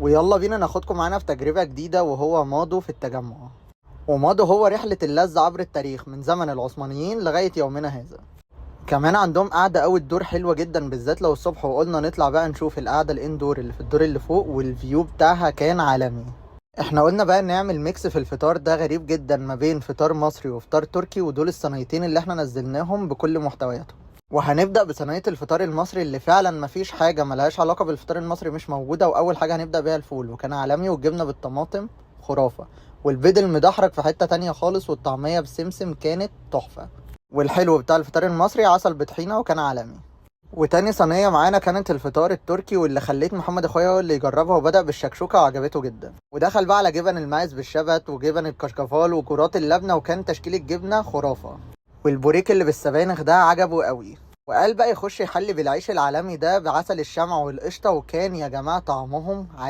ويلا بينا ناخدكم معانا في تجربة جديدة، وهو ماضو في التجمع. وماضو هو رحلة اللذة عبر التاريخ من زمن العثمانيين لغاية يومنا هذا. كمان عندهم قعدة اوت دور حلوة جدا، بالذات لو الصبح وقلنا نطلع بقى نشوف القعدة الاندور اللي في الدور اللي فوق، والفيو بتاعها كان عالمي. احنا قلنا بقى نعمل ميكس في الفطار ده غريب جدا ما بين فطار مصري وفطار تركي، ودول الصنايتين اللي احنا نزلناهم بكل محتوياتهم. وهنبدأ بصينية الفطار المصري اللي فعلا مفيش حاجة ملهاش علاقة بالفطار المصري مش موجودة. وأول حاجة هنبدأ بيها الفول، وكان عالمي، والجبنة بالطماطم خرافة، والبيض المدحرج في حتة تانية خالص، والطعمية بسمسم كانت تحفة. والحلو بتاع الفطار المصري عسل بطحينة وكان عالمي. وتاني صينية معانا كانت الفطار التركي، واللي خليت محمد اخويا هو اللي يجربها، وبدأ بالشكشوكة وعجبته جدا. ودخل بقى على جبن الماعز بالشبت وجبن الكشكفال وكرات اللبنة، وكان تشكيل الجبنة خرافة. والبوريك اللي بالسبانخ ده عجبه قوي. وقال بقى يخش يحلي بالعيش العالمي ده بعسل الشمع والقشطة، وكان يا جماعة طعمهم